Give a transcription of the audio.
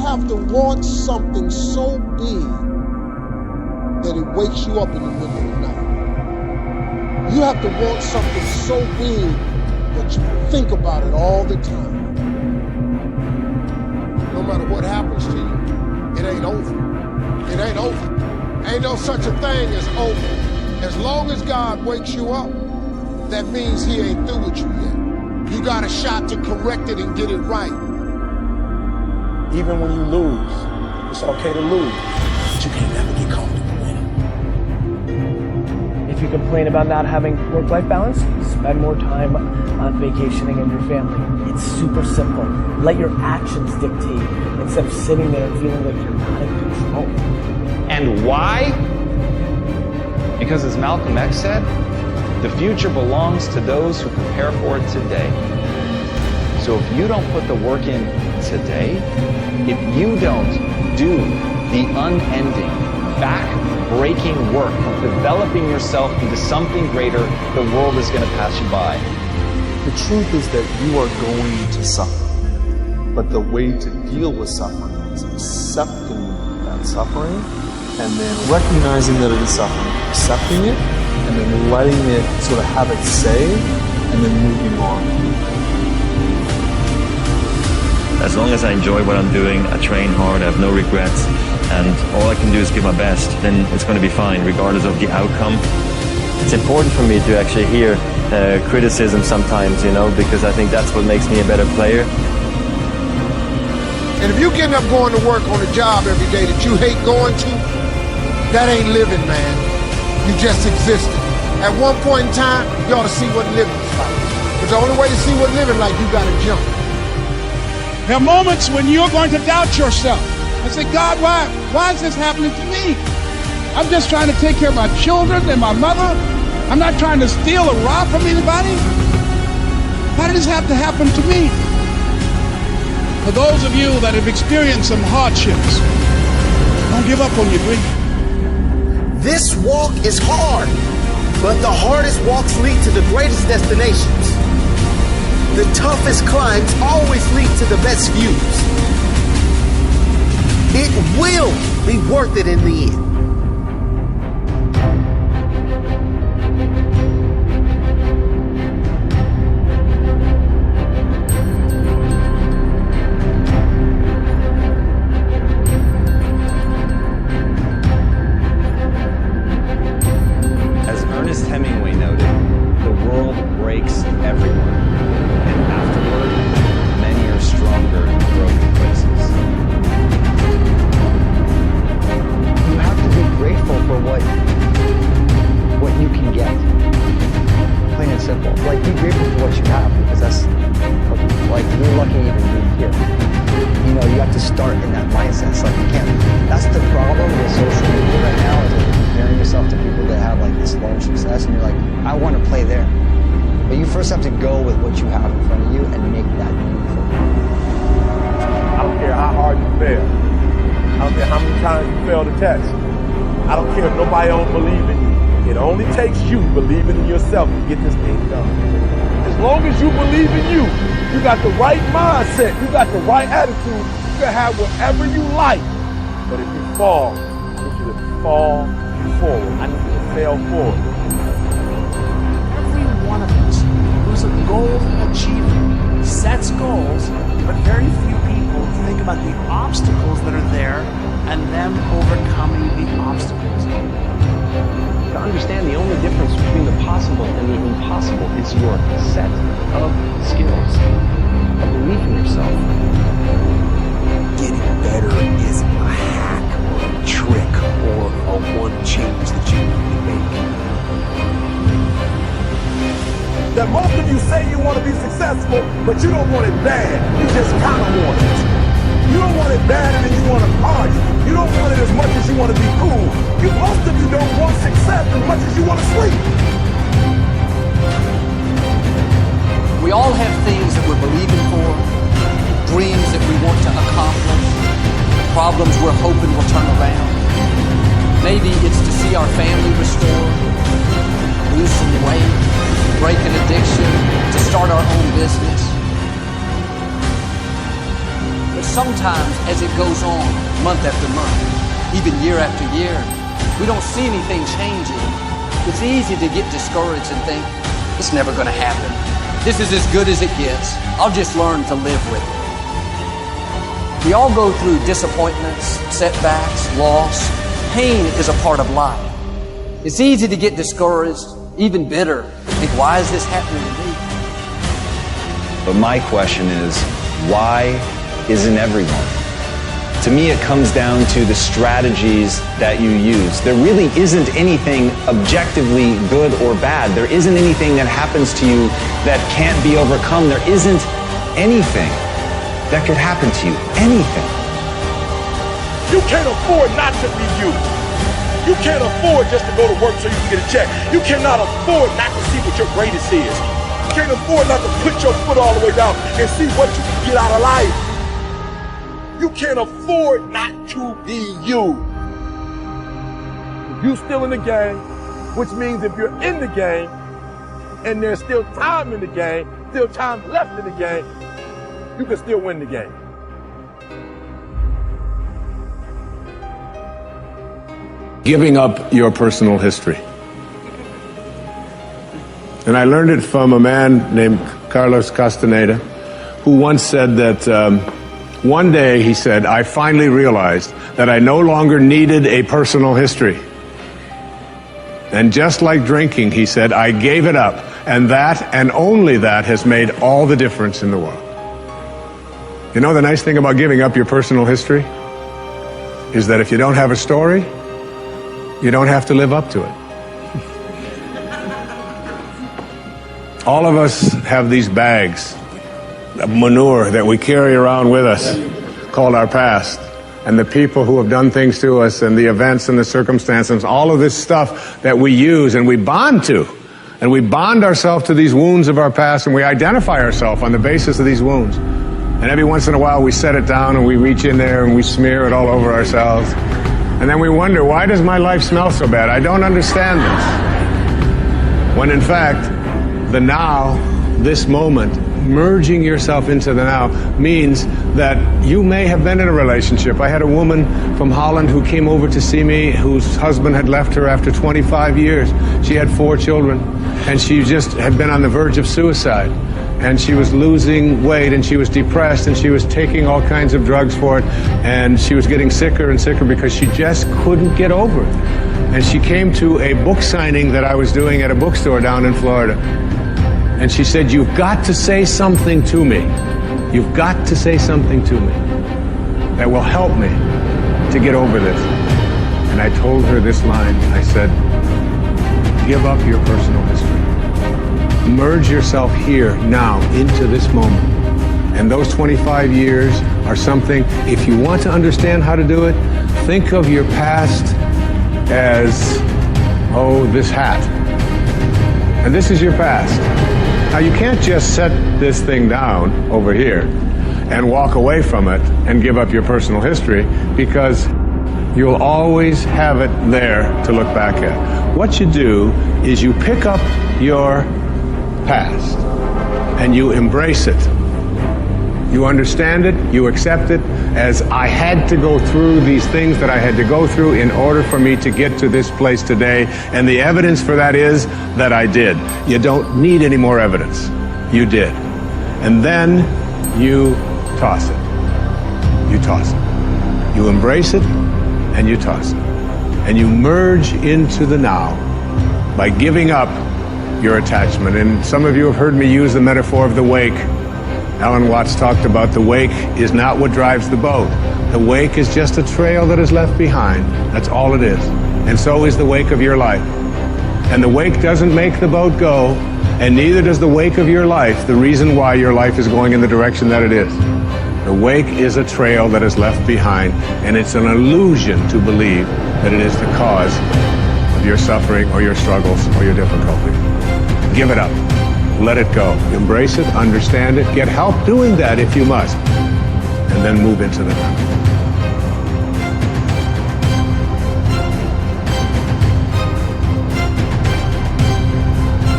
have to want something so big that it wakes you up in the middle of the night. You have to want something so big that you think about it all the time. No matter what happens to you, it ain't over. It ain't over. Ain't no such a thing as over. As long as God wakes you up, that means he ain't through with you yet. You got a shot to correct it and get it right. Even when you lose, it's okay to lose, but you can't never get comfortable winning. If you complain about not having work-life balance, spend more time on vacationing and your family. It's super simple. Let your actions dictate instead of sitting there and feeling like you're not in control. And why? Because as Malcolm X said, the future belongs to those who prepare for it today. So if you don't put the work in today, if you don't do the unending, back-breaking work of developing yourself into something greater, the world is going to pass you by. The truth is that you are going to suffer. But the way to deal with suffering is accepting that suffering and then recognizing that it is suffering, accepting it, and then letting it sort of have its say, and then moving on. As long as I enjoy what I'm doing, I train hard, I have no regrets, and all I can do is give my best, then it's going to be fine, regardless of the outcome. It's important for me to actually hear criticism sometimes, you know, because I think that's what makes me a better player. And if you getting up going to work on a job every day that you hate going to, that ain't living, man. You just existed. At one point in time, you ought to see what living's like. But the only way to see what living like, you gotta jump. There are moments when you're going to doubt yourself. I say, God, why is this happening to me? I'm just trying to take care of my children and my mother. I'm not trying to steal or rob from anybody. Why did this have to happen to me? For those of you that have experienced some hardships, don't give up on your dream. This walk is hard, but the hardest walks lead to the greatest destinations. The toughest climbs always lead to the best views. It will be worth it in the end. I don't care if nobody don't believe in you. It only takes you believing in yourself to get this thing done. As long as you believe in you, you got the right mindset, you got the right attitude, you can have whatever you like. But if you fall, I need you to fall forward. I need you to fail forward. Every one of us who's a goal achiever sets goals, but very few people think about the obstacles that are there and them overcoming the obstacles. To understand the only difference between the possible and the impossible is your set of skills, a belief in yourself. Getting better is a hack or a trick or a one change that you need to make. That most of you say you want to be successful, but you don't want it bad. You just kind of want it. You don't want it bad and then you want to party. You don't want it as much as you want to be cool. Most of you don't want success as much as you want to sleep. We all have things that we're believing for, dreams that we want to accomplish, problems we're hoping will turn around. Maybe it's to see our family restored, lose some weight, break an addiction, to start our own business. But sometimes as it goes on, month after month, even year after year, we don't see anything changing. It's easy to get discouraged and think, it's never going to happen. This is as good as it gets. I'll just learn to live with it. We all go through disappointments, setbacks, loss. Pain is a part of life. It's easy to get discouraged, even bitter. Think, why is this happening to me? But my question is, why isn't everyone? To me, it comes down to the strategies that you use. There really isn't anything objectively good or bad. There isn't anything that happens to you that can't be overcome. There isn't anything that could happen to you. Anything. You can't afford not to be you. You can't afford just to go to work so you can get a check. You cannot afford not to see what your greatest is. You can't afford not to put your foot all the way down and see what you can get out of life. You can't afford not to be you. If you're still in the game, which means if you're in the game and there's still time in the game, still time left in the game, you can still win the game. Giving up your personal history. And I learned it from a man named Carlos Castaneda, who once said that one day, he said, I finally realized that I no longer needed a personal history. And just like drinking, he said, I gave it up. And that, and only that, has made all the difference in the world. You know the nice thing about giving up your personal history? Is that if you don't have a story, you don't have to live up to it. All of us have these bags of manure that we carry around with us called our past, and the people who have done things to us, and the events and the circumstances, all of this stuff that we use and we bond to, and we bond ourselves to these wounds of our past, and we identify ourselves on the basis of these wounds. And every once in a while we set it down and we reach in there and we smear it all over ourselves, and then we wonder, why does my life smell so bad? I don't understand this. When in fact, the now, this moment, merging yourself into the now, means that you may have been in a relationship. I had a woman from Holland who came over to see me, whose husband had left her after 25 years. She had 4 children, and she just had been on the verge of suicide. And she was losing weight, and she was depressed, and she was taking all kinds of drugs for it, and she was getting sicker and sicker because she just couldn't get over it. And she came to a book signing that I was doing at a bookstore down in Florida. And she said, you've got to say something to me. You've got to say something to me that will help me to get over this. And I told her this line. I said, give up your personal history. Merge yourself here, now, into this moment. And those 25 years are something, if you want to understand how to do it, think of your past as, oh, this hat. And this is your past. Now, you can't just set this thing down over here and walk away from it and give up your personal history, because you'll always have it there to look back at. What you do is you pick up your past and you embrace it. You understand it, you accept it as, I had to go through these things that I had to go through in order for me to get to this place today, and the evidence for that is that I did. You don't need any more evidence. You did. And then you toss it. You toss it. You embrace it and you toss it. And you merge into the now by giving up your attachment. And some of you have heard me use the metaphor of the wake. Alan Watts talked about the wake is not what drives the boat. The wake is just a trail that is left behind. That's all it is. And so is the wake of your life. And the wake doesn't make the boat go, and neither does the wake of your life the reason why your life is going in the direction that it is. The wake is a trail that is left behind, and it's an illusion to believe that it is the cause of your suffering or your struggles or your difficulty. Give it up. Let it go. Embrace it, understand it, get help doing that if you must, and then move into the now.